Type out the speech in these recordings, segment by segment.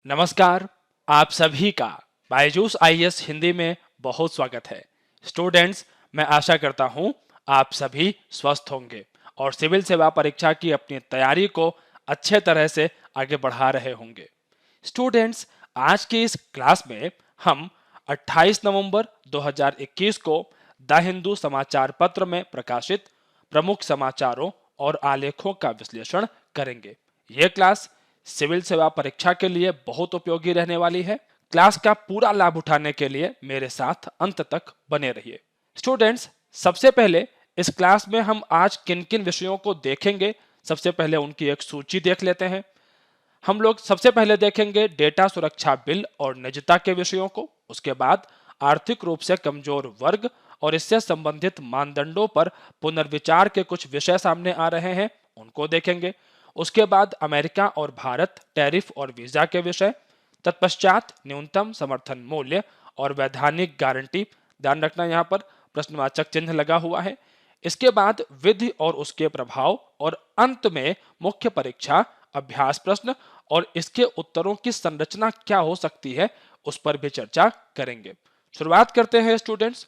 नमस्कार। आप सभी का बायजूस आईएएस हिंदी में बहुत स्वागत है। स्टूडेंट्स, मैं आशा करता हूं आप सभी स्वस्थ होंगे और सिविल सेवा परीक्षा की अपनी तैयारी को अच्छे तरह से आगे बढ़ा रहे होंगे। स्टूडेंट्स, आज की इस क्लास में हम 28 नवंबर 2021 को द हिंदू समाचार पत्र में प्रकाशित प्रमुख समाचारों और आलेखों का विश्लेषण करेंगे। यह क्लास सिविल सेवा परीक्षा के लिए बहुत उपयोगी रहने वाली है। क्लास का पूरा लाभ उठाने के लिए मेरे साथ अंत तक बने रहिए। स्टूडेंट्स, सबसे पहले इस क्लास में हम आज किन किन विषयों को देखेंगे, सबसे पहले उनकी एक सूची देख लेते हैं। हम लोग सबसे पहले देखेंगे डेटा सुरक्षा बिल और निजता के विषयों को। उसके बाद आर्थिक रूप से कमजोर वर्ग और इससे संबंधित मानदंडों पर पुनर्विचार के कुछ विषय सामने आ रहे हैं, उनको देखेंगे। उसके बाद अमेरिका और भारत, टैरिफ और वीजा के विषय। तत्पश्चात न्यूनतम समर्थन मूल्य और वैधानिक गारंटी, ध्यान रखना यहाँ पर प्रश्नवाचक चिन्ह लगा हुआ है। इसके बाद विधि और उसके प्रभाव और अंत में मुख्य परीक्षा अभ्यास प्रश्न और इसके उत्तरों की संरचना क्या हो सकती है, उस पर भी चर्चा करेंगे। शुरुआत करते हैं स्टूडेंट्स।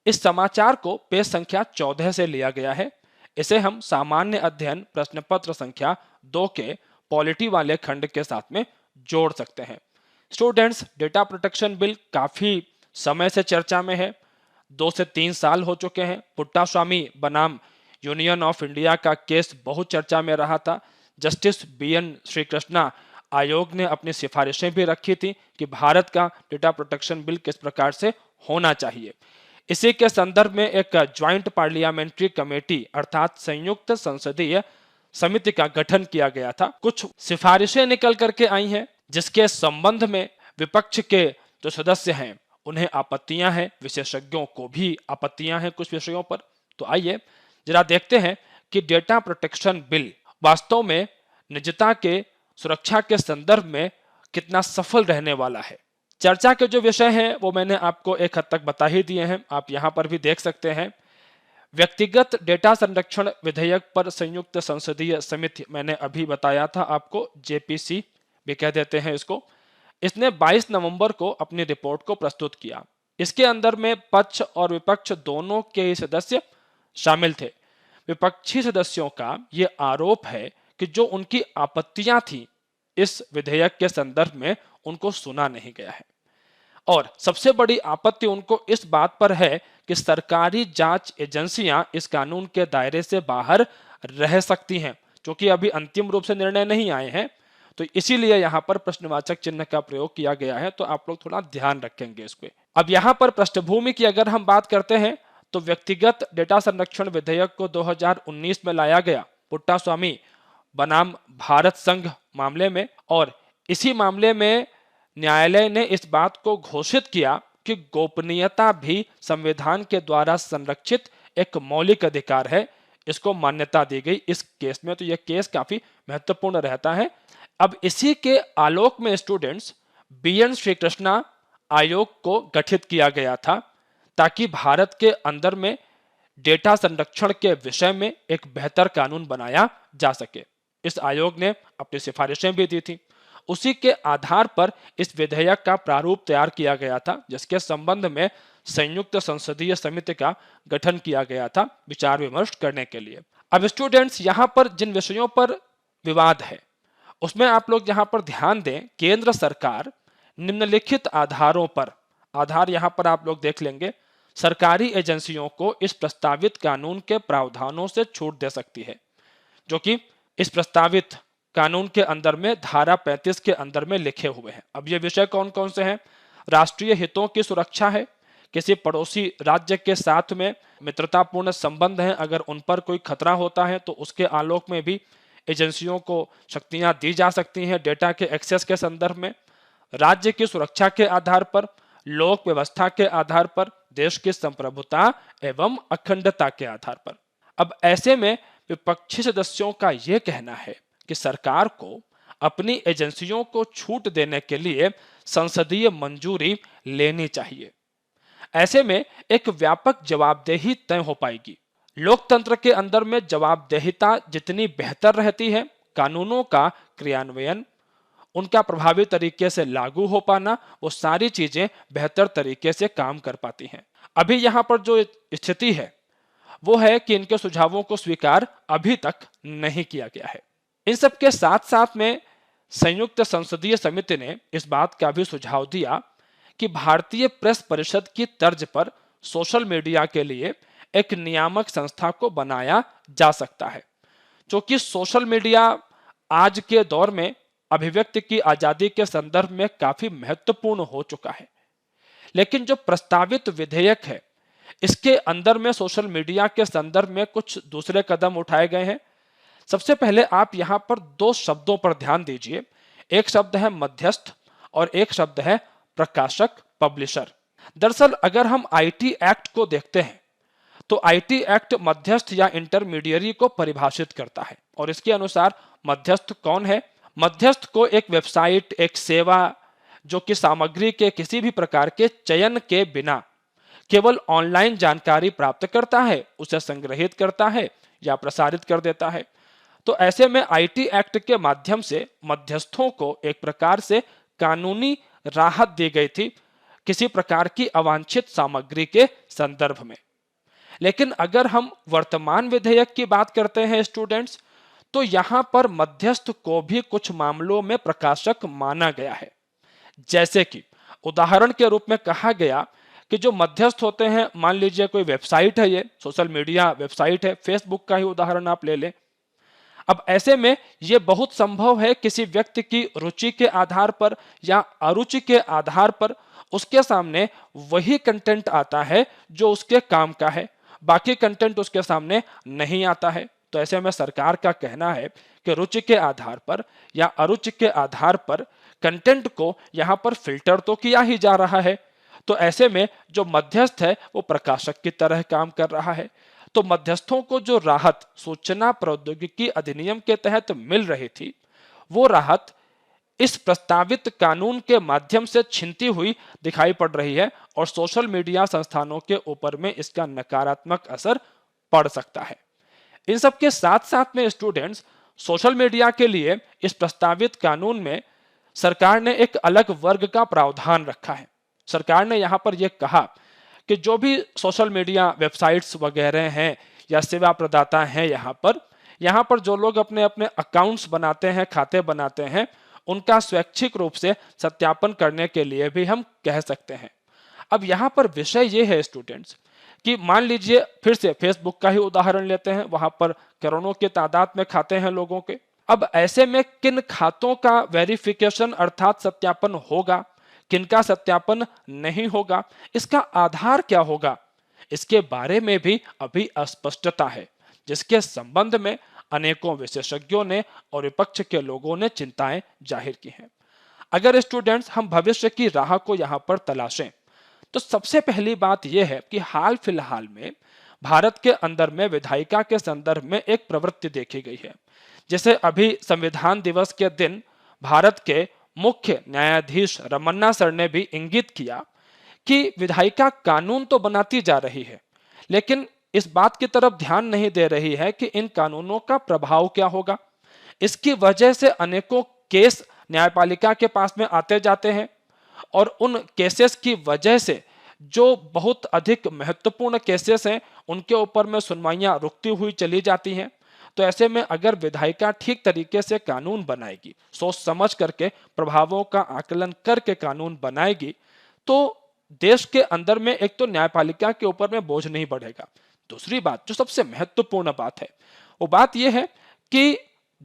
इस समाचार को पेज संख्या 14 से लिया गया है। इसे हम सामान्य अध्ययन प्रश्न पत्र संख्या 2 के पॉलिटी वाले खंड के साथ में जोड़ सकते हैं। स्टूडेंट्स, डेटा प्रोटेक्शन बिल काफी समय से चर्चा में है। 2 से 3 साल हो चुके हैं। पुट्टास्वामी बनाम यूनियन ऑफ इंडिया का केस बहुत चर्चा में रहा था। जस्टिस BN श्रीकृष्णा आयोग ने अपनी सिफारिशें भी रखी थी कि भारत का डेटा प्रोटेक्शन बिल किस प्रकार से होना चाहिए। इसी के संदर्भ में एक ज्वाइंट पार्लियामेंट्री कमेटी अर्थात संयुक्त संसदीय समिति का गठन किया गया था। कुछ सिफारिशें निकल करके आई हैं जिसके संबंध में विपक्ष के जो सदस्य हैं उन्हें आपत्तियां हैं, विशेषज्ञों को भी आपत्तियां हैं कुछ विषयों पर। तो आइए जरा देखते हैं कि डेटा प्रोटेक्शन बिल वास्तव में निजता के सुरक्षा के संदर्भ में कितना सफल रहने वाला है। चर्चा के जो विषय हैं वो मैंने आपको एक हद तक बता ही दिए हैं, आप यहां पर भी देख सकते हैं। व्यक्तिगत डेटा संरक्षण विधेयक पर संयुक्त संसदीय समिति, मैंने अभी बताया था आपको, JPC भी कह देते हैं इसको। इसने 22 नवंबर को अपनी रिपोर्ट को प्रस्तुत किया। इसके अंदर में पक्ष और विपक्ष दोनों के सदस्य शामिल थे। विपक्षी सदस्यों का ये आरोप है कि जो उनकी आपत्तियां थी इस विधेयक के संदर्भ में उनको सुना नहीं गया है। और सबसे बड़ी आपत्ति उनको इस बात पर है कि सरकारी जांच एजेंसियां इस कानून के दायरे से बाहर रह सकती हैं, क्योंकि अभी अंतिम रूप से निर्णय नहीं आए हैं। तो इसीलिए यहां पर प्रश्नवाचक चिन्ह का प्रयोग किया गया है। तो आप लोग थोड़ा ध्यान रखेंगे इस पे। अब यहां पर पृष्ठभूमि की अगर हम बात करते हैं तो व्यक्तिगत डेटा संरक्षण विधेयक को 2019 में लाया गया पुट्टास्वामी बनाम भारत संघ मामले में, और इसी मामले में न्यायालय ने इस बात को घोषित किया कि गोपनीयता भी संविधान के द्वारा संरक्षित एक मौलिक अधिकार है। इसको मान्यता दी गई इस केस में। तो यह केस काफी महत्वपूर्ण रहता है। अब इसी के आलोक में स्टूडेंट्स BN श्रीकृष्णा आयोग को गठित किया गया था ताकि भारत के अंदर में डेटा संरक्षण के विषय में एक बेहतर कानून बनाया जा सके। इस आयोग ने अपनी सिफारिशें भी दी थी। उसी के आधार पर इस विधेयक का प्रारूप तैयार किया गया था जिसके संबंध में संयुक्त संसदीय समिति का गठन किया गया था विचार विमर्श करने के लिए। अब स्टूडेंट्स, यहां पर जिन विषयों पर विवाद है उसमें आप लोग यहां पर ध्यान दें। केंद्र सरकार निम्नलिखित आधारों पर, आधार यहां पर आप लोग देख लेंगे, सरकारी एजेंसियों को इस प्रस्तावित कानून के प्रावधानों से छूट दे सकती है, जो कि इस प्रस्तावित कानून के अंदर में धारा 35 के अंदर में लिखे हुए हैं। अब ये विषय कौन कौन से हैं? राष्ट्रीय हितों की सुरक्षा है, किसी पड़ोसी राज्य के साथ में मित्रतापूर्ण संबंध हैं, अगर उन पर कोई खतरा होता है तो उसके आलोक में भी एजेंसियों को शक्तियां दी जा सकती हैं डेटा के एक्सेस के संदर्भ में। राज्य की सुरक्षा के आधार पर, लोक व्यवस्था के आधार पर, देश की संप्रभुता एवं अखंडता के आधार पर। अब ऐसे में विपक्षी सदस्यों का यह कहना है कि सरकार को अपनी एजेंसियों को छूट देने के लिए संसदीय मंजूरी लेनी चाहिए। ऐसे में एक व्यापक जवाबदेही तय हो पाएगी। लोकतंत्र के अंदर में जवाबदेहिता जितनी बेहतर रहती है, कानूनों का क्रियान्वयन उनका प्रभावी तरीके से लागू हो पाना, वो सारी चीजें बेहतर तरीके से काम कर पाती हैं। अभी यहाँ पर जो स्थिति है वो है कि इनके सुझावों को स्वीकार अभी तक नहीं किया गया है। इन सब के साथ साथ में संयुक्त संसदीय समिति ने इस बात का भी सुझाव दिया कि भारतीय प्रेस परिषद की तर्ज पर सोशल मीडिया के लिए एक नियामक संस्था को बनाया जा सकता है, क्योंकि सोशल मीडिया आज के दौर में अभिव्यक्ति की आजादी के संदर्भ में काफी महत्वपूर्ण हो चुका है। लेकिन जो प्रस्तावित विधेयक है इसके अंदर में सोशल मीडिया के संदर्भ में कुछ दूसरे कदम उठाए गए हैं। सबसे पहले आप यहां पर दो शब्दों पर ध्यान दीजिए। एक शब्द है मध्यस्थ और एक शब्द है प्रकाशक, पब्लिशर। दरअसल अगर हम आईटी एक्ट को देखते हैं तो आईटी एक्ट मध्यस्थ या इंटरमीडियरी को परिभाषित करता है और इसके अनुसार मध्यस्थ कौन है? मध्यस्थ को एक वेबसाइट, एक सेवा जो कि सामग्री के किसी भी प्रकार के चयन के बिना केवल ऑनलाइन जानकारी प्राप्त करता है, उसे संग्रहित करता है या प्रसारित कर देता है। तो ऐसे में आईटी एक्ट के माध्यम से मध्यस्थों को एक प्रकार से कानूनी राहत दी गई थी किसी प्रकार की अवांछित सामग्री के संदर्भ में। लेकिन अगर हम वर्तमान विधेयक की बात करते हैं स्टूडेंट्स, तो यहां पर मध्यस्थ को भी कुछ मामलों में प्रकाशक माना गया है। जैसे कि उदाहरण के रूप में कहा गया कि जो मध्यस्थ होते हैं, मान लीजिए कोई वेबसाइट है, ये सोशल मीडिया वेबसाइट है, फेसबुक का ही उदाहरण आप ले लें। अब ऐसे में ये बहुत संभव है किसी व्यक्ति की रुचि के आधार पर या अरुचि के आधार पर उसके सामने वही कंटेंट आता है जो उसके काम का है, बाकी कंटेंट उसके सामने नहीं आता है। तो ऐसे में सरकार का कहना है कि रुचि के आधार पर या अरुचि के आधार पर कंटेंट को यहां पर फिल्टर तो किया ही जा रहा है। तो ऐसे में जो मध्यस्थ है वो प्रकाशक की तरह काम कर रहा है। तो मध्यस्थों को जो राहत सूचना प्रौद्योगिकी अधिनियम के तहत मिल रही थी, वो राहत इस प्रस्तावित कानून के माध्यम से छिनती हुई दिखाई पड़ रही है और सोशल मीडिया संस्थानों के ऊपर में इसका नकारात्मक असर पड़ सकता है। इन सब के साथ साथ में स्टूडेंट्स, सोशल मीडिया के लिए इस प्रस्तावित कानून में सरकार ने एक अलग वर्ग का प्रावधान रखा है। सरकार ने यहां पर यह कहा कि जो भी सोशल मीडिया वेबसाइट्स वगैरह हैं या सेवा प्रदाता हैं, यहां पर जो लोग अपने अपने अकाउंट्स बनाते हैं, खाते बनाते हैं, उनका स्वैच्छिक रूप से सत्यापन करने के लिए भी हम कह सकते हैं। अब यहां पर विषय ये है स्टूडेंट्स कि मान लीजिए फिर से फेसबुक का ही उदाहरण लेते हैं, वहां पर करोड़ों के तादाद में खाते हैं लोगों के। अब ऐसे में किन खातों का वेरिफिकेशन अर्थात सत्यापन होगा, किनका सत्यापन नहीं होगा, इसका आधार क्या होगा, इसके बारे में भी अभी अस्पष्टता है, जिसके संबंध में अनेकों विशेषज्ञों ने और विपक्ष के लोगों ने चिंताएं जाहिर की हैं। अगर स्टूडेंट्स हम भविष्य की राह को यहां पर तलाशें तो सबसे पहली बात यह है कि हाल फिलहाल में भारत के अंदर में विधायिका के संदर्भ में एक प्रवृत्ति देखी गई है। जैसे अभी संविधान दिवस के दिन भारत के मुख्य न्यायाधीश रमन्ना सर ने भी इंगित किया कि विधायिका कानून तो बनाती जा रही है, लेकिन इस बात की तरफ ध्यान नहीं दे रही है कि इन कानूनों का प्रभाव क्या होगा। इसकी वजह से अनेकों केस न्यायपालिका के पास में आते जाते हैं और उन केसेस की वजह से जो बहुत अधिक महत्वपूर्ण केसेस हैं उनके ऊपर में सुनवाइयां रुकती हुई चली जाती हैं। तो ऐसे में अगर विधायिका ठीक तरीके से कानून बनाएगी, सोच समझ करके प्रभावों का आकलन करके कानून बनाएगी, तो देश के अंदर में एक तो न्यायपालिका के ऊपर में बोझ नहीं बढ़ेगा। दूसरी बात जो सबसे महत्वपूर्ण बात है वो बात यह है कि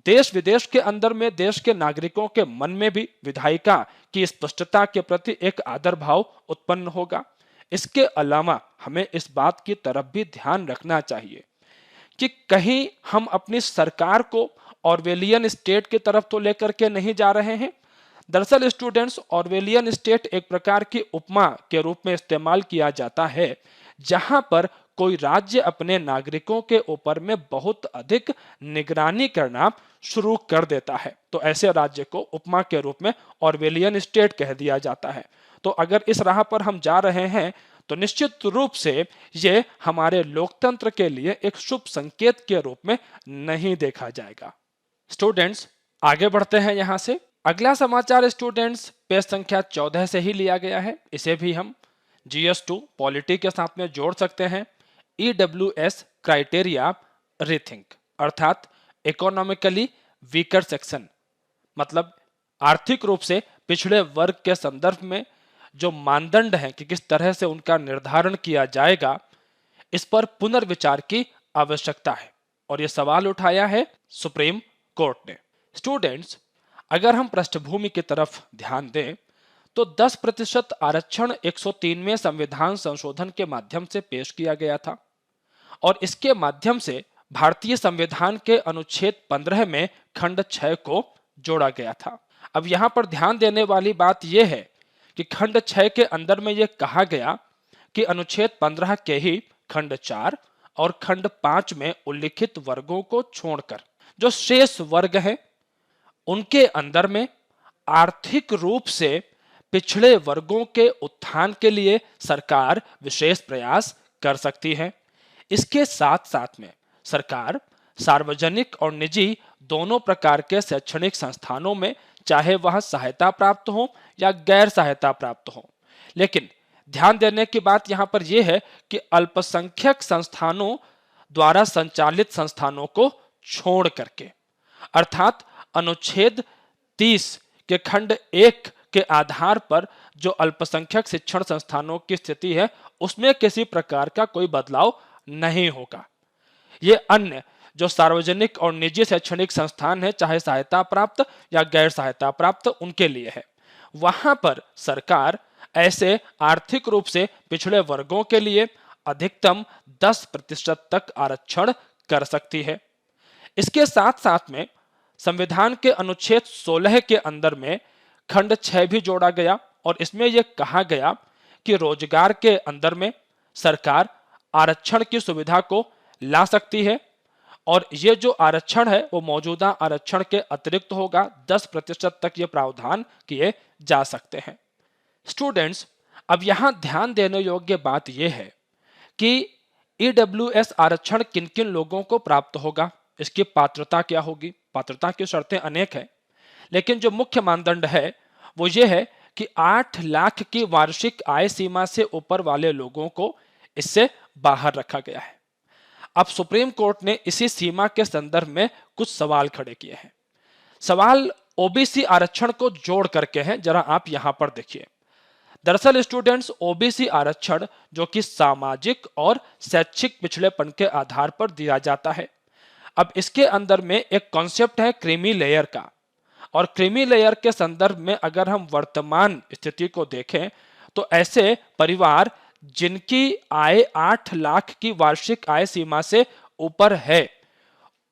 देश विदेश के अंदर में देश के नागरिकों के मन में भी विधायिका की स्पष्टता के प्रति एक आदर भाव उत्पन्न होगा। इसके अलावा हमें इस बात की तरफ भी ध्यान रखना चाहिए कि कहीं हम अपनी सरकार को ऑर्वेलियन स्टेट की तरफ तो लेकर के नहीं जा रहे हैं। दरअसल स्टूडेंट्स, ऑर्वेलियन स्टेट एक प्रकार की उपमा के रूप में इस्तेमाल किया जाता है जहां पर कोई राज्य अपने नागरिकों के ऊपर में बहुत अधिक निगरानी करना शुरू कर देता है, तो ऐसे राज्य को उपमा के रूप में ऑर्वेलियन स्टेट कह दिया जाता है। तो अगर इस राह पर हम जा रहे हैं तो निश्चित रूप से ये हमारे लोकतंत्र के लिए एक शुभ संकेत के रूप में नहीं देखा जाएगा। स्टूडेंट्स, आगे बढ़ते हैं यहां से। अगला समाचार स्टूडेंट्स पेज संख्या 14 से ही लिया गया है। इसे भी हम GS2 पॉलिटी के साथ में जोड़ सकते हैं। EWS क्राइटेरिया रीथिंक अर्थात इकोनॉमिकली वीकर सेक्शन, मतलब आर्थिक रूप से पिछड़े वर्ग के संदर्भ में जो मानदंड हैं कि किस तरह से उनका निर्धारण किया जाएगा, इस पर पुनर्विचार की आवश्यकता है। और यह सवाल उठाया है सुप्रीम कोर्ट ने। स्टूडेंट्स, अगर हम पृष्ठभूमि की तरफ ध्यान दें तो 10% आरक्षण 103वें संविधान संशोधन के माध्यम से पेश किया गया था और इसके माध्यम से भारतीय संविधान के अनुच्छेद 15 में खंड 6 को जोड़ा गया था। अब यहां पर ध्यान देने वाली बात यह है कि खंड 6 के अंदर में यह कहा गया कि अनुच्छेद 15 के ही खंड 4 और खंड 5 में उल्लिखित वर्गों को छोड़कर जो शेष वर्ग हैं उनके अंदर में आर्थिक रूप से पिछड़े वर्गों के उत्थान के लिए सरकार विशेष प्रयास कर सकती है। इसके साथ साथ में सरकार सार्वजनिक और निजी दोनों प्रकार के शैक्षणिक संस्थानों में, चाहे वह सहायता प्राप्त हो या गैर सहायता प्राप्त हो, लेकिन ध्यान देने की बात यहां पर यह है कि अल्पसंख्यक संस्थानों द्वारा संचालित संस्थानों को छोड़ करके, अर्थात अनुच्छेद 30 के खंड 1 के आधार पर जो अल्पसंख्यक शिक्षण संस्थानों की स्थिति है उसमें किसी प्रकार का कोई बदलाव नहीं होगा। ये अन्य जो सार्वजनिक और निजी शैक्षणिक संस्थान है, चाहे सहायता प्राप्त या गैर सहायता प्राप्त, उनके लिए है। वहां पर सरकार ऐसे आर्थिक रूप से पिछड़े वर्गों के लिए अधिकतम 10% तक आरक्षण कर सकती है। इसके साथ साथ में संविधान के अनुच्छेद 16 के अंदर में खंड 6 भी जोड़ा गया और इसमें यह कहा गया कि रोजगार के अंदर में सरकार आरक्षण की सुविधा को ला सकती है और ये जो आरक्षण है वो मौजूदा आरक्षण के अतिरिक्त होगा। 10% तक ये प्रावधान किए जा सकते हैं। स्टूडेंट्स, अब यहां ध्यान देने योग्य बात यह है कि EWS आरक्षण किन किन लोगों को प्राप्त होगा, इसकी पात्रता क्या होगी। पात्रता की शर्तें अनेक हैं, लेकिन जो मुख्य मानदंड है वो ये है कि 8 लाख की वार्षिक आय सीमा से ऊपर वाले लोगों को इससे बाहर रखा गया है। अब सुप्रीम कोर्ट ने इसी सीमा के संदर्भ में कुछ सवाल खड़े किए हैं। सवाल ओबीसी आरक्षण को जोड़ करके है, जरा आप यहां पर देखिए। दरअसल स्टूडेंट्स, ओबीसी आरक्षण जो कि सामाजिक और शैक्षिक पिछड़ेपन के आधार पर दिया जाता है। अब इसके अंदर में एक कॉन्सेप्ट है क्रीमी लेयर का, और क्रीमी लेयर के संदर्भ में अगर हम वर्तमान स्थिति को देखें तो ऐसे परिवार जिनकी आय 8 लाख की वार्षिक आय सीमा से ऊपर है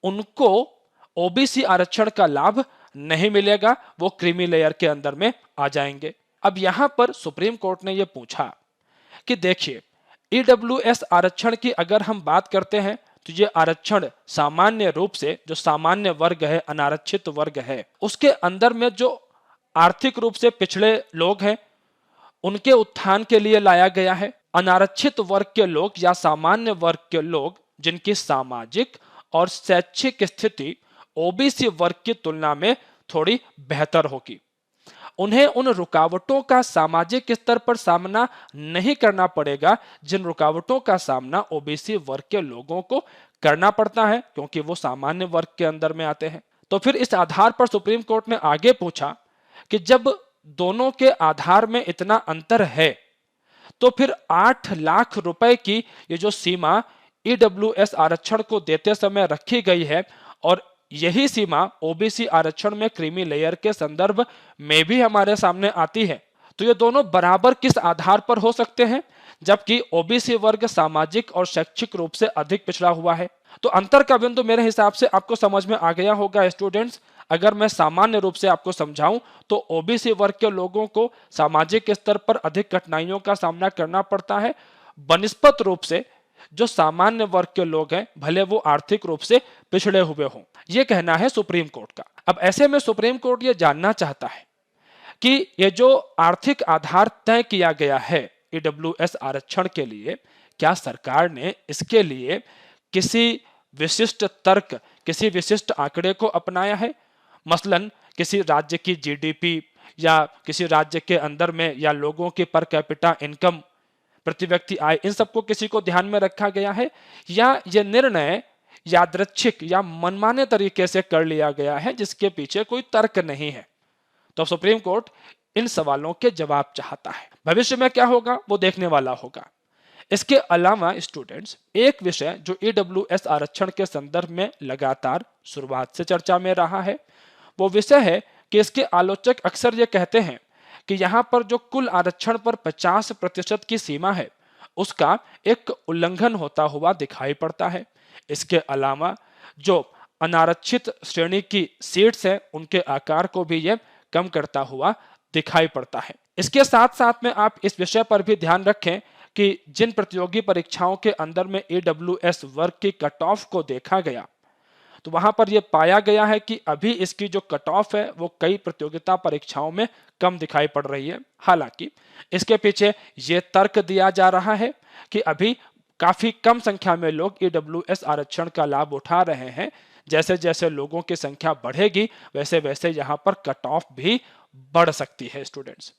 उनको ओबीसी आरक्षण का लाभ नहीं मिलेगा, वो क्रीमी लेयर के अंदर में आ जाएंगे। अब यहां पर सुप्रीम कोर्ट ने यह पूछा कि देखिए, EWS आरक्षण की अगर हम बात करते हैं तो ये आरक्षण सामान्य रूप से जो सामान्य वर्ग है, अनारक्षित वर्ग है, उसके अंदर में जो आर्थिक रूप से पिछड़े लोग हैं उनके उत्थान के लिए लाया गया है। अनारक्षित वर्ग के लोग या सामान्य वर्ग के लोग जिनकी सामाजिक और शैक्षिक स्थिति ओबीसी वर्ग की तुलना में थोड़ी बेहतर होगी, उन्हें उन रुकावटों का सामाजिक स्तर पर सामना नहीं करना पड़ेगा जिन रुकावटों का सामना ओबीसी वर्ग के लोगों को करना पड़ता है, क्योंकि वो सामान्य वर्ग के अंदर में आते हैं। तो फिर इस आधार पर सुप्रीम कोर्ट ने आगे पूछा कि जब दोनों के आधार में इतना अंतर है तो फिर 8 लाख रुपए की ये जो सीमा EWS आरक्षण को देते समय रखी गई है और यही सीमा ओबीसी आरक्षण में क्रीमी लेयर के संदर्भ में भी हमारे सामने आती है, तो ये दोनों बराबर किस आधार पर हो सकते हैं जबकि ओबीसी वर्ग सामाजिक और शैक्षिक रूप से अधिक पिछड़ा हुआ है। तो अंतर का बिंदु मेरे हिसाब से आपको समझ में आ गया होगा स्टूडेंट्स। अगर मैं सामान्य रूप से आपको समझाऊं तो ओबीसी वर्ग के लोगों को सामाजिक स्तर पर अधिक कठिनाइयों का सामना करना पड़ता है बनिस्पत रूप से जो सामान्य वर्ग के लोग हैं, भले वो आर्थिक रूप से पिछड़े हुए हों। यह कहना है सुप्रीम कोर्ट का। अब ऐसे में सुप्रीम कोर्ट ये जानना चाहता है कि ये जो आर्थिक आधार तय किया गया है EWS आरक्षण के लिए, क्या सरकार ने इसके लिए किसी विशिष्ट तर्क, किसी विशिष्ट आंकड़े को अपनाया है। मसलन किसी राज्य की जीडीपी या किसी राज्य के अंदर में या लोगों की पर कैपिटा इनकम, प्रति व्यक्ति आय, इन सबको किसी को ध्यान में रखा गया है, या ये निर्णय यादृच्छिक या मनमाने तरीके से कर लिया गया है जिसके पीछे कोई तर्क नहीं है। तो सुप्रीम कोर्ट इन सवालों के जवाब चाहता है। भविष्य में क्या होगा वो देखने वाला होगा। इसके अलावा स्टूडेंट्स, एक विषय जो ईडब्ल्यूएस आरक्षण के संदर्भ में लगातार शुरुआत से चर्चा में रहा है, वो विषय है कि इसके आलोचक अक्सर ये कहते हैं कि यहाँ पर जो कुल आरक्षण पर 50% की सीमा है उसका एक उल्लंघन होता हुआ दिखाई पड़ता है। इसके अलावा जो अनारक्षित श्रेणी की सीट्स है उनके आकार को भी यह कम करता हुआ दिखाई पड़ता है। इसके साथ साथ में आप इस विषय पर भी ध्यान रखें कि जिन प्रतियोगी परीक्षाओं के अंदर में ईडब्ल्यूएस वर्ग की कट ऑफ को देखा गया तो वहां पर यह पाया गया है कि अभी इसकी जो कट ऑफ है वो कई प्रतियोगिता परीक्षाओं में कम दिखाई पड़ रही है। हालांकि इसके पीछे ये तर्क दिया जा रहा है कि अभी काफी कम संख्या में लोग ईडब्ल्यूएस आरक्षण का लाभ उठा रहे हैं। जैसे जैसे लोगों की संख्या बढ़ेगी वैसे वैसे यहाँ पर कट ऑफ भी बढ़ सकती है स्टूडेंट्स।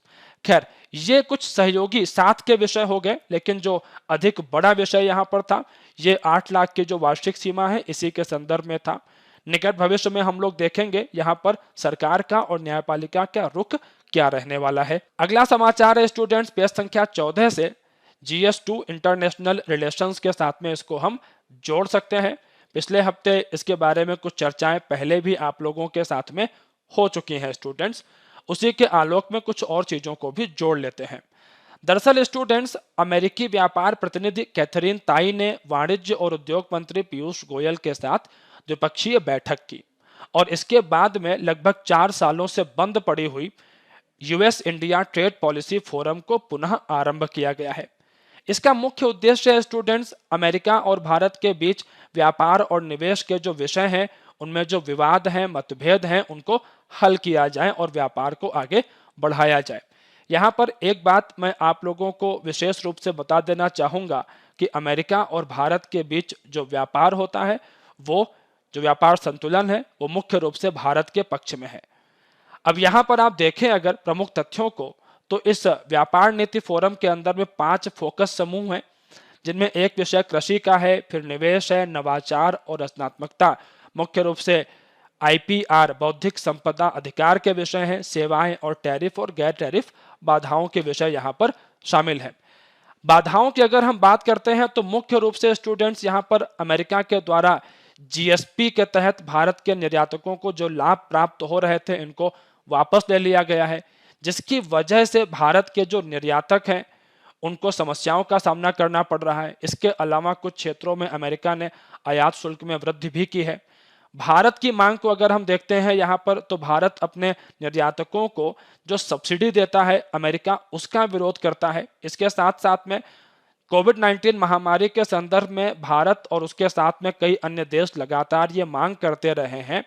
खैर, ये कुछ सहयोगी साथ के विषय हो गए, लेकिन जो अधिक बड़ा विषय यहाँ पर था ये 8 लाख की जो वार्षिक सीमा है इसी के संदर्भ में था। निकट भविष्य में हम लोग देखेंगे यहाँ पर सरकार का और न्यायपालिका का रुख क्या रहने वाला है। अगला समाचार है स्टूडेंट्स पेज संख्या 14 से GS2 इंटरनेशनल रिलेशंस के साथ में इसको हम जोड़ सकते हैं। पिछले हफ्ते इसके बारे में कुछ चर्चाएं पहले भी आप लोगों के साथ में हो चुकी हैं स्टूडेंट्स, उसी के आलोक में कुछ और चीजों को भी जोड़ लेते हैं। दरअसल स्टूडेंट्स, अमेरिकी व्यापार प्रतिनिधि कैथरीन ताई ने वाणिज्य और उद्योग मंत्री पीयूष गोयल के साथ द्विपक्षीय बैठक की और इसके बाद में लगभग 4 सालों से बंद पड़ी हुई US India trade policy forum को पुनः आरंभ किया गया है। इसका मुख्य उद्देश्य है स्टूडेंट्स, अमेरिका और भारत के बीच व्यापार और निवेश के जो विषय हैं उनमें जो विवाद हैं, मतभेद हैं, उनको हल किया जाए और व्यापार को आगे बढ़ाया जाए। यहाँ पर एक बात मैं आप लोगों को विशेष रूप से बता देना चाहूँगा कि अमेरिका और भारत के बीच जो व्यापार होता है वो जो व्यापार संतुलन है वो मुख्य रूप से भारत के पक्ष में है। अब यहाँ पर आप देखें अगर प्रमुख तथ्यों को, तो इस व्यापार नीति फोरम के अंदर में 5 फोकस समूह हैं जिनमें एक विषय कृषि का है, फिर निवेश है, नवाचार और रचनात्मकता, मुख्य रूप से आईपीआर बौद्धिक संपदा अधिकार के विषय हैं, सेवाएं और टैरिफ और गैर टैरिफ बाधाओं के विषय यहाँ पर शामिल हैं। बाधाओं की अगर हम बात करते हैं तो मुख्य रूप से स्टूडेंट्स यहाँ पर अमेरिका के द्वारा जीएसपी के तहत भारत के निर्यातकों को जो लाभ प्राप्त हो रहे थे इनको वापस ले लिया गया है, जिसकी वजह से भारत के जो निर्यातक हैं उनको समस्याओं का सामना करना पड़ रहा है। इसके अलावा कुछ क्षेत्रों में अमेरिका ने आयात शुल्क में वृद्धि भी की है। भारत की मांग को अगर हम देखते हैं यहाँ पर, तो भारत अपने निर्यातकों को जो सब्सिडी देता है अमेरिका उसका विरोध करता है। इसके साथ साथ में कोविड-19 महामारी के संदर्भ में भारत और उसके साथ में कई अन्य देश लगातार ये मांग करते रहे हैं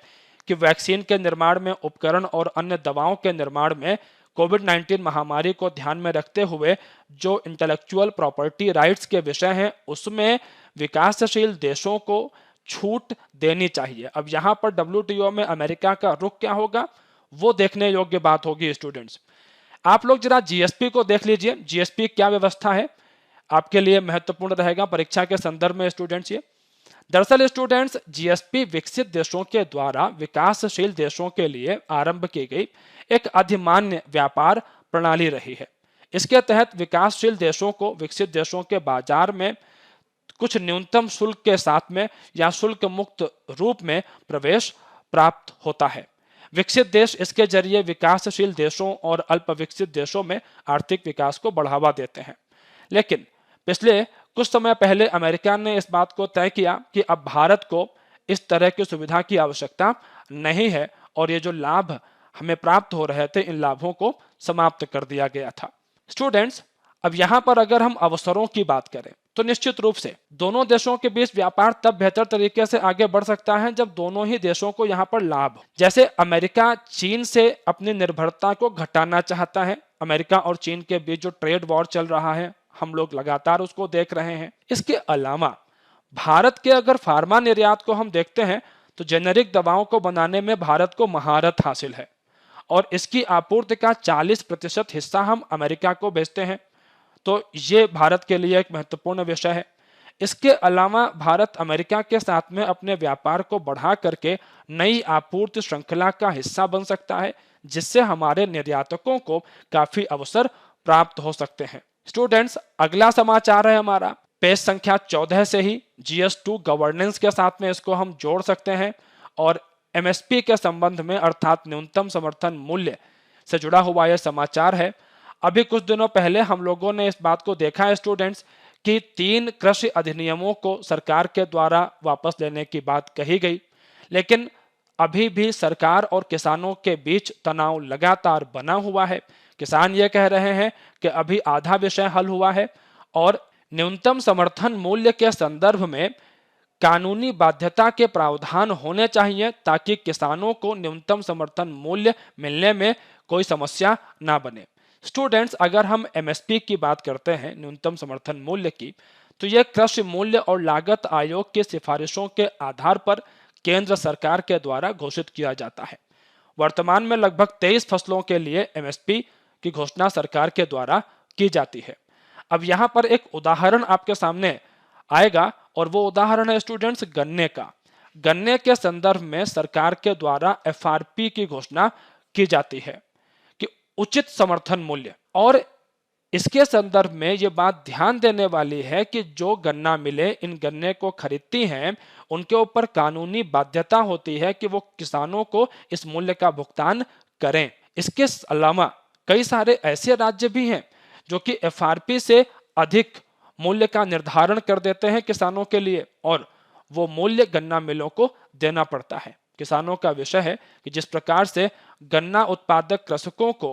कि वैक्सीन के निर्माण में, उपकरण और अन्य दवाओं के निर्माण में कोविड-19 महामारी को ध्यान में रखते हुए जो इंटेलेक्चुअल प्रॉपर्टी राइट्स के विषय हैं उसमें विकासशील देशों को छूट देनी चाहिए। अब यहाँ पर WTO में अमेरिका का रुख क्या होगा वो देखने योग्य बात होगी स्टूडेंट्स। आप लोग जरा जीएसपी को देख लीजिए, जीएसपी क्या व्यवस्था है, आपके लिए महत्वपूर्ण रहेगा परीक्षा के संदर्भ में स्टूडेंट्स। ये दरअसल स्टूडेंट्स जीएसपी विकसित देशों के द्वारा विकासशील देशों के लिए आरंभ की गई एक अधिमान्य व्यापार प्रणाली रही है। इसके तहत विकासशील देशों को विकसित देशों के बाजार में कुछ न्यूनतम शुल्क के साथ में या शुल्क मुक्त रूप में प्रवेश प्राप्त होता है। विकसित देश इसके जरिए विकासशील देशों और अल्प विकसित देशों में आर्थिक विकास को बढ़ावा देते हैं। लेकिन पिछले कुछ समय पहले अमेरिका ने इस बात को तय किया कि अब भारत को इस तरह की सुविधा की आवश्यकता नहीं है और ये जो लाभ हमें प्राप्त हो रहे थे इन लाभों को समाप्त कर दिया गया था। स्टूडेंट्स, अब यहाँ पर अगर हम अवसरों की बात करें तो निश्चित रूप से दोनों देशों के बीच व्यापार तब बेहतर तरीके से आगे बढ़ सकता है जब दोनों ही देशों को यहाँ पर लाभ, जैसे अमेरिका चीन से अपनी निर्भरता को घटाना चाहता है। अमेरिका और चीन के बीच जो ट्रेड वॉर चल रहा है हम लोग लगातार उसको देख रहे हैं। इसके अलावा भारत के अगर फार्मा निर्यात को हम देखते हैं तो जेनेरिक दवाओं को बनाने में भारत को महारत हासिल है और इसकी आपूर्ति का 40% हिस्सा हम अमेरिका को भेजते हैं। तो ये भारत के लिए एक महत्वपूर्ण विषय है। इसके अलावा भारत अमेरिका के साथ में अपने व्यापार को बढ़ा करके नई आपूर्ति श्रृंखला का हिस्सा बन सकता है, जिससे हमारे निर्यातकों को काफी अवसर प्राप्त हो सकते हैं। स्टूडेंट्स, अगला समाचार है हमारा पेज संख्या 14 से ही GS2 गवर्नेंस के साथ में इसको हम जोड़ सकते हैं और MSP के संबंध में अर्थात न्यूनतम समर्थन मूल्य से जुड़ा हुआ यह समाचार है। अभी कुछ दिनों पहले हम लोगों ने इस बात को देखा है स्टूडेंट्स कि 3 कृषि अधिनियमों को सरकार के द्वारा वापस लेने की बात कही गई, लेकिन अभी भी सरकार और किसानों के बीच तनाव लगातार बना हुआ है। किसान ये कह रहे हैं कि अभी आधा विषय हल हुआ है और न्यूनतम समर्थन मूल्य के संदर्भ में कानूनी बाध्यता के प्रावधान होने चाहिए ताकि किसानों को न्यूनतम समर्थन मूल्य मिलने में कोई समस्या ना बने। स्टूडेंट्स, अगर हम MSP की बात करते हैं, न्यूनतम समर्थन मूल्य की, तो यह कृषि मूल्य और लागत आयोग की सिफारिशों के आधार पर केंद्र सरकार के द्वारा घोषित किया जाता है। वर्तमान में लगभग 23 फसलों के लिए MSP की घोषणा सरकार के द्वारा की जाती है। अब यहाँ पर एक उदाहरण आपके सामने आएगा और वो उदाहरण है स्टूडेंट्स गन्ने का। गन्ने के संदर्भ में सरकार के द्वारा FRP की घोषणा की जाती है कि उचित समर्थन मूल्य, और इसके संदर्भ में ये बात ध्यान देने वाली है कि जो गन्ना मिले इन गन्ने को खरीदती हैं उनके ऊपर कानूनी बाध्यता होती है कि वो किसानों को इस मूल्य का भुगतान करें। इसके अलावा कई सारे ऐसे राज्य भी हैं जो कि FRP से अधिक मूल्य का निर्धारण कर देते हैं किसानों के लिए और वो मूल्य गन्ना मिलों को देना पड़ता है। किसानों का विषय है कि जिस प्रकार से गन्ना उत्पादक कृषकों को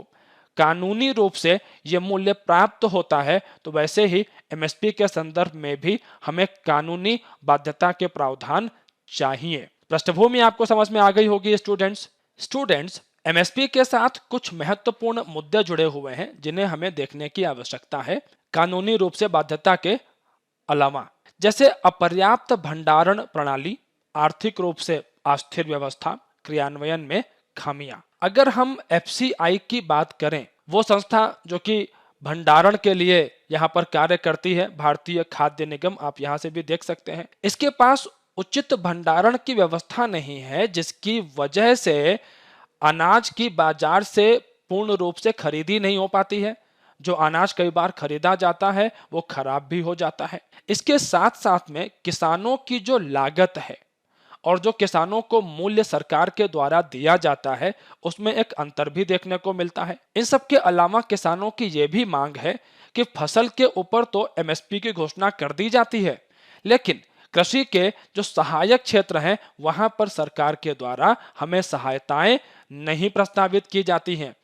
कानूनी रूप से यह मूल्य प्राप्त होता है, तो वैसे ही MSP के संदर्भ में भी हमें कानूनी बाध्यता के प्रावधान चाहिए। पृष्ठभूमि आपको समझ में आ गई होगी स्टूडेंट्स, MSP के साथ कुछ महत्वपूर्ण मुद्दे जुड़े हुए हैं जिन्हें हमें देखने की आवश्यकता है कानूनी रूप से बाध्यता के अलावा, जैसे अपर्याप्त भंडारण प्रणाली, आर्थिक रूप से अस्थिर व्यवस्था, क्रियान्वयन में खामियां। अगर हम FCI की बात करें, वो संस्था जो कि भंडारण के लिए यहाँ पर कार्य करती है, भारतीय खाद्य निगम, आप यहाँ से भी देख सकते हैं, इसके पास उचित भंडारण की व्यवस्था नहीं है, जिसकी वजह से अनाज की बाजार से पूर्ण रूप से खरीदी नहीं हो पाती है। जो अनाज कई बार खरीदा जाता है वो खराब भी हो जाता है। इसके साथ साथ में किसानों की जो लागत है और जो किसानों को मूल्य सरकार के द्वारा दिया जाता है उसमें एक अंतर भी देखने को मिलता है। इन सब के अलावा किसानों की ये भी मांग है कि फसल के ऊपर तो MSP की घोषणा कर दी जाती है, लेकिन कृषि के जो सहायक क्षेत्र हैं वहां पर सरकार के द्वारा हमें सहायताएं नहीं प्रस्तावित की जाती हैं।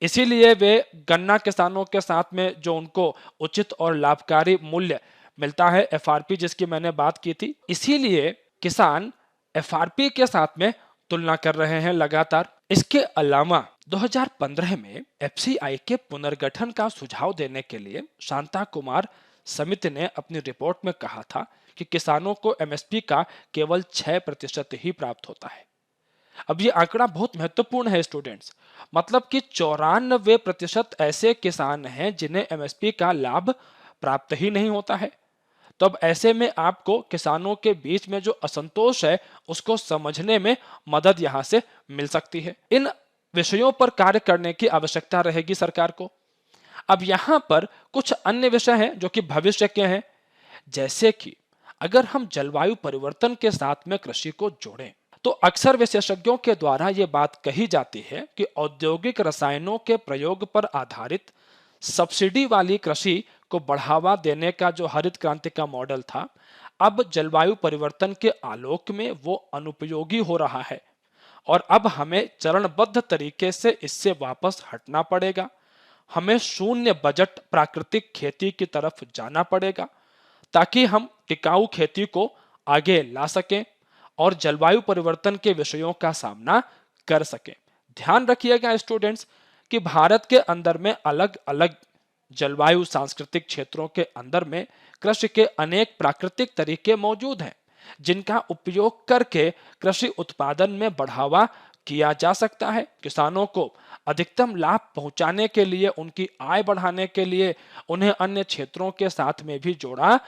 इसीलिए वे गन्ना किसानों के साथ में जो उनको उचित और लाभकारी मूल्य मिलता है FRP जिसकी मैंने बात की थी, इसीलिए किसान FRP के साथ में तुलना कर रहे हैं लगातार। इसके अलावा 2015 में FCI के पुनर्गठन का सुझाव देने के लिए शांता कुमार समिति ने अपनी रिपोर्ट में कहा था कि किसानों को MSP का केवल 6% ही प्राप्त होता है। अब ये आंकड़ा बहुत महत्वपूर्ण है स्टूडेंट्स, मतलब कि 94% ऐसे किसान हैं जिन्हें MSP का लाभ प्राप्त ही नहीं होता है। तो अब ऐसे में आपको किसानों के बीच में जो असंतोष है उसको समझने में मदद यहां से मिल सकती है। इन विषयों पर कार्य करने की आवश्यकता रहेगी सरकार को। अब यहां पर कुछ अन्य विषय हैं जो कि भविष्य के हैं, जैसे कि अगर हम जलवायु परिवर्तन के साथ में कृषि को जोड़ें तो अक्सर विशेषज्ञों के द्वारा यह बात कही जाती है कि औद्योगिक रसायनों के प्रयोग पर आधारित सब्सिडी वाली कृषि को बढ़ावा देने का जो हरित क्रांति का मॉडल था, अब जलवायु परिवर्तन के आलोक में वो अनुपयोगी हो रहा है और अब हमें चरणबद्ध तरीके से इससे वापस हटना पड़ेगा। हमें शून्य बजट प्राकृतिक खेती की तरफ जाना पड़ेगा ताकि हम टिकाऊ खेती को आगे ला सकें और जलवायु परिवर्तन के विषयों का सामना कर सकें। ध्यान रखिएगा स्टूडेंट्स कि भारत के अंदर में अलग अलग जलवायु सांस्कृतिक क्षेत्रों के अंदर में कृषि के अनेक प्राकृतिक तरीके मौजूद हैं, जिनका उपयोग करके कृषि उत्पादन में बढ़ावा किया जा सकता है। किसानों को अधिकतम लाभ पहुंचाने के लिए, उनकी आय बढ़ाने के लिए उन्हें अन्य क्षेत्रों के साथ में भी जोड़ा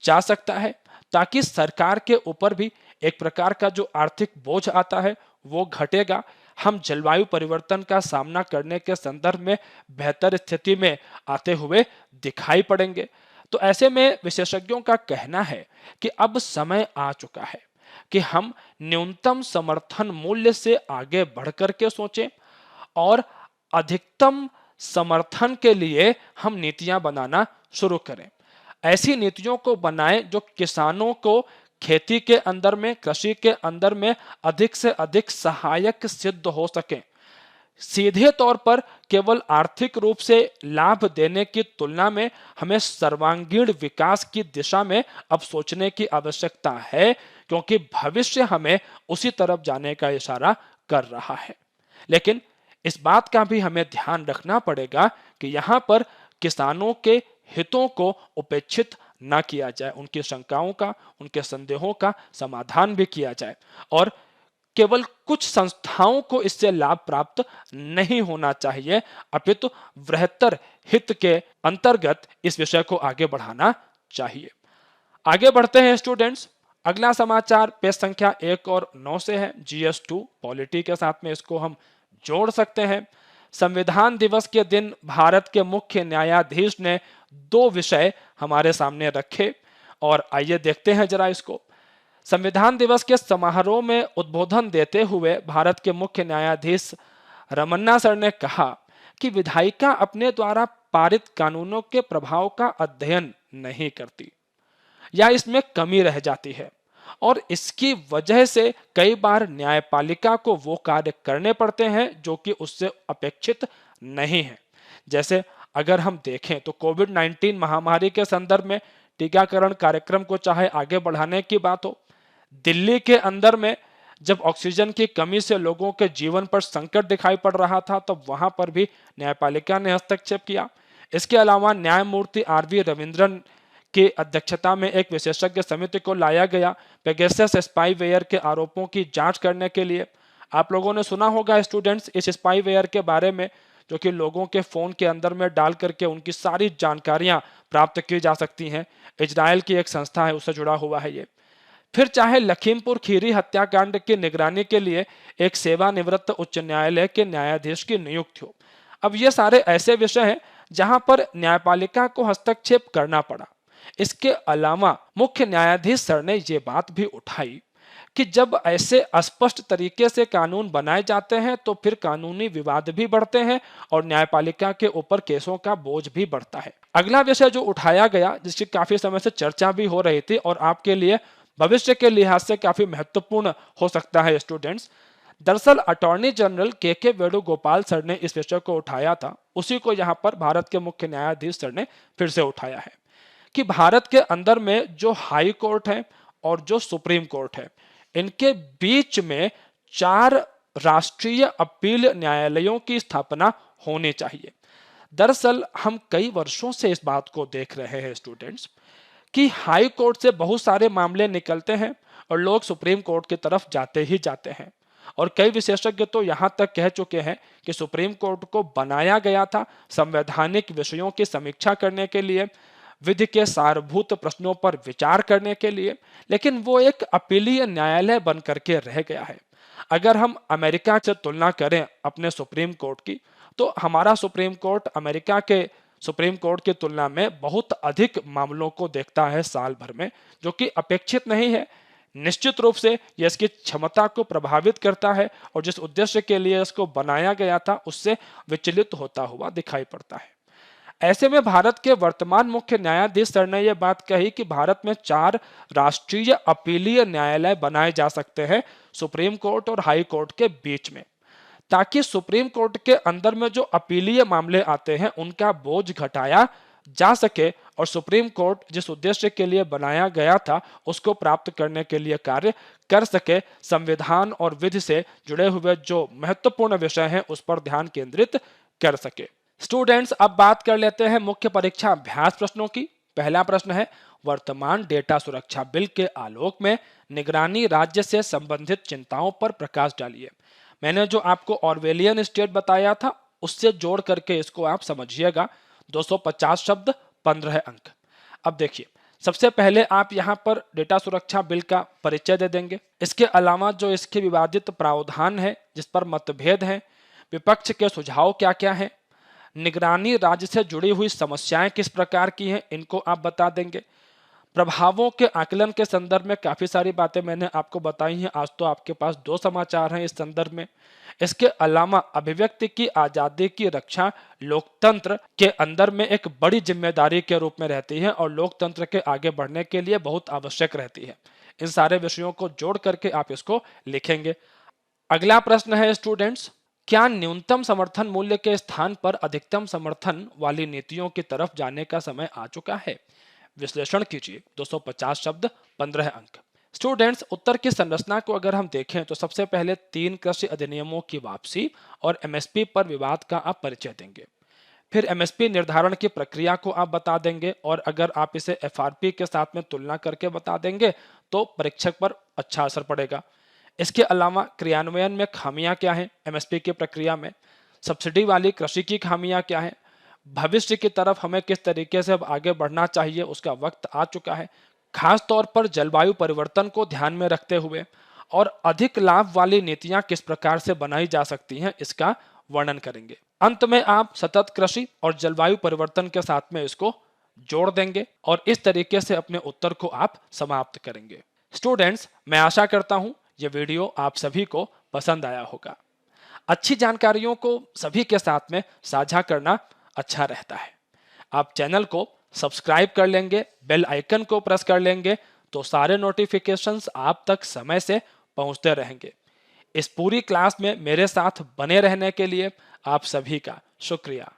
जा सकता है, ताकि सरकार के ऊपर भी एक प्रकार का जो आर्थिक बोझ आता है वो घटेगा। हम जलवायु परिवर्तन का सामना करने के संदर्भ में बेहतर स्थिति में आते हुए दिखाई पड़ेंगे। तो ऐसे में विशेषज्ञों का कहना है कि अब समय आ चुका है कि हम न्यूनतम समर्थन मूल्य से आगे बढ़कर के सोचें और अधिकतम समर्थन के लिए हम नीतियां बनाना शुरू करें। ऐसी नीतियों को बनाएं जो किसानों को खेती के अंदर में, कृषि के अंदर में अधिक से अधिक सहायक सिद्ध हो सकें। सीधे तौर पर केवल आर्थिक रूप से लाभ देने की तुलना में हमें सर्वांगीण विकास की दिशा में अब सोचने की आवश्यकता है, क्योंकि भविष्य हमें उसी तरफ जाने का इशारा कर रहा है। लेकिन इस बात का भी हमें ध्यान रखना पड़ेगा कि यहां पर किसानों के हितों को उपेक्षित ना किया जाए, उनकी शंकाओं का, उनके संदेहों का समाधान भी किया जाए और केवल कुछ संस्थाओं को इससे लाभ प्राप्त नहीं होना चाहिए, अपितु बृहत्तर हित के अंतर्गत इस विषय को आगे बढ़ाना चाहिए। आगे बढ़ते हैं स्टूडेंट्स। अगला समाचार पेज संख्या 1 और 9 से है। GS2 पॉलिटी के साथ में इसको हम जोड़ सकते हैं। संविधान दिवस के दिन भारत के मुख्य न्यायाधीश ने 2 विषय हमारे सामने रखे और आइए देखते हैं जरा इसको। संविधान दिवस के समारोह में उद्बोधन देते हुए भारत के मुख्य न्यायाधीश रमन्ना सर ने कहा कि विधायिका अपने द्वारा पारित कानूनों के प्रभाव का अध्ययन नहीं करती या इसमें कमी रह जाती है और इसकी वजह से कई बार न्यायपालिका को वो कार्य करने पड़ते हैं जो कि उससे अपेक्षित नहीं है। जैसे अगर हम देखें तो कोविड-19 महामारी के संदर्भ में टीकाकरण कार्यक्रम को चाहे आगे बढ़ाने की बात हो, दिल्ली के अंदर में जब ऑक्सीजन की कमी से लोगों के जीवन पर संकट दिखाई पड़ रहा था तो वहां पर भी न्यायपालिका ने हस्तक्षेप किया। इसके अलावा न्यायमूर्ति RV रविंद्रन की अध्यक्षता में एक विशेषज्ञ समिति को लाया गया पेगासस स्पाईवेयर के आरोपों की जांच करने के लिए। आप लोगों ने सुना होगा स्टूडेंट्स इस स्पाईवेयर के बारे में, जो कि लोगों के फोन के अंदर में डाल करके उनकी सारी जानकारियां प्राप्त की जा सकती हैं। इजराइल की एक संस्था है, उससे जुड़ा हुआ है ये। फिर चाहे लखीमपुर खीरी हत्याकांड की निगरानी के लिए एक सेवानिवृत्त उच्च न्यायालय के न्यायाधीश की नियुक्ति हो। अब ये सारे ऐसे विषय हैं जहां पर न्यायपालिका को हस्तक्षेप करना पड़ा। इसके अलावा मुख्य न्यायाधीश सर ने ये बात भी उठाई कि जब ऐसे अस्पष्ट तरीके से कानून बनाए जाते हैं तो फिर कानूनी विवाद भी बढ़ते हैं और न्यायपालिका के ऊपर केसों का बोझ भी बढ़ता है। अगला विषय जो उठाया गया, जिसकी काफी समय से चर्चा भी हो रही थी और आपके लिए भविष्य के लिहाज से काफी महत्वपूर्ण हो सकता है स्टूडेंट्स, दरअसल अटॉर्नी जनरल के वेणुगोपाल सर ने इस विषय को उठाया था, उसी को यहाँ पर भारत के मुख्य न्यायाधीश सर ने फिर से उठाया है कि भारत के अंदर में जो हाई कोर्ट है और जो सुप्रीम कोर्ट है, इनके बीच में 4 राष्ट्रीय अपील न्यायालयों की स्थापना होनी चाहिए। दरअसल हम कई वर्षों से इस बात को देख रहे हैं स्टूडेंट्स कि हाई कोर्ट से बहुत सारे मामले निकलते हैं और लोग सुप्रीम कोर्ट की तरफ जाते ही जाते हैं और कई विशेषज्ञ तो यहां तक कह चुके हैं कि सुप्रीम कोर्ट को बनाया गया था संवैधानिक विषयों की समीक्षा करने के लिए, विधि के सारभूत प्रश्नों पर विचार करने के लिए, लेकिन वो एक अपीलीय न्यायालय बन करके रह गया है। अगर हम अमेरिका से तुलना करें अपने सुप्रीम कोर्ट की, तो हमारा सुप्रीम कोर्ट अमेरिका के सुप्रीम कोर्ट की तुलना में बहुत अधिक मामलों को देखता है साल भर में, जो कि अपेक्षित नहीं है। निश्चित रूप से यह इसकी क्षमता को प्रभावित करता है और जिस उद्देश्य के लिए इसको बनाया गया था उससे विचलित होता हुआ दिखाई पड़ता है। ऐसे में भारत के वर्तमान मुख्य न्यायाधीश सर ने यह बात कही कि भारत में 4 राष्ट्रीय अपीलीय न्यायालय बनाए जा सकते हैं सुप्रीम कोर्ट और हाई कोर्ट के बीच में, ताकि सुप्रीम कोर्ट के अंदर में जो अपीलीय मामले आते हैं उनका बोझ घटाया जा सके और सुप्रीम कोर्ट जिस उद्देश्य के लिए बनाया गया था उसको प्राप्त करने के लिए कार्य कर सके, संविधान और विधि से जुड़े हुए जो महत्वपूर्ण विषय हैं उस पर ध्यान केंद्रित कर सके। स्टूडेंट्स, अब बात कर लेते हैं मुख्य परीक्षा अभ्यास प्रश्नों की। पहला प्रश्न है, वर्तमान डेटा सुरक्षा बिल के आलोक में निगरानी राज्य से संबंधित चिंताओं पर प्रकाश डालिए। मैंने जो आपको ऑर्वेलियन स्टेट बताया था उससे जोड़ करके इसको आप समझिएगा। 250 शब्द 15 अंक। अब देखिए, सबसे पहले आप यहाँ पर डेटा सुरक्षा बिल का परिचय दे देंगे। इसके अलावा जो इसके विवादित प्रावधान है, जिस पर मतभेद है, विपक्ष के सुझाव क्या क्या हैं, निगरानी राज्य से जुड़ी हुई समस्याएं किस प्रकार की हैं, इनको आप बता देंगे। प्रभावों के आकलन के संदर्भ में काफी सारी बातें मैंने आपको बताई हैं। आज तो आपके पास 2 समाचार हैं इस संदर्भ में। इसके अलावा अभिव्यक्ति की आजादी की रक्षा लोकतंत्र के अंदर में एक बड़ी जिम्मेदारी के रूप में रहती है और लोकतंत्र के आगे बढ़ने के लिए बहुत आवश्यक रहती है। इन सारे विषयों को जोड़ करके आप इसको लिखेंगे। अगला प्रश्न है स्टूडेंट्स, क्या न्यूनतम समर्थन मूल्य के स्थान पर अधिकतम समर्थन वाली नीतियों की तरफ जाने का समय आ चुका है? विश्लेषण कीजिए। 250 शब्द 15 अंक। स्टूडेंट्स, उत्तर की संरचना को अगर हम देखें तो सबसे पहले 3 कृषि अधिनियमों की वापसी और एमएसपी पर विवाद का आप परिचय देंगे। फिर एमएसपी निर्धारण की प्रक्रिया को आप बता देंगे और अगर आप इसे एफआरपी के साथ में तुलना करके बता देंगे तो परीक्षक पर अच्छा असर पड़ेगा। इसके अलावा क्रियान्वयन में खामियां क्या हैं एमएसपी की प्रक्रिया में, सब्सिडी वाली कृषि की खामियां क्या हैं, भविष्य की तरफ हमें किस तरीके से अब आगे बढ़ना चाहिए, उसका वक्त आ चुका है, खास तौर पर जलवायु परिवर्तन को ध्यान में रखते हुए, और अधिक लाभ वाली नीतियां किस प्रकार से बनाई जा सकती हैं, इसका वर्णन करेंगे। अंत में आप सतत कृषि और जलवायु परिवर्तन के साथ में इसको जोड़ देंगे और इस तरीके से अपने उत्तर को आप समाप्त करेंगे। स्टूडेंट्स, मैं आशा करता हूं यह वीडियो आप सभी को पसंद आया होगा। अच्छी जानकारियों को सभी के साथ में साझा करना अच्छा रहता है। आप चैनल को सब्सक्राइब कर लेंगे, बेल आइकन को प्रेस कर लेंगे तो सारे नोटिफिकेशंस आप तक समय से पहुंचते रहेंगे। इस पूरी क्लास में मेरे साथ बने रहने के लिए आप सभी का शुक्रिया।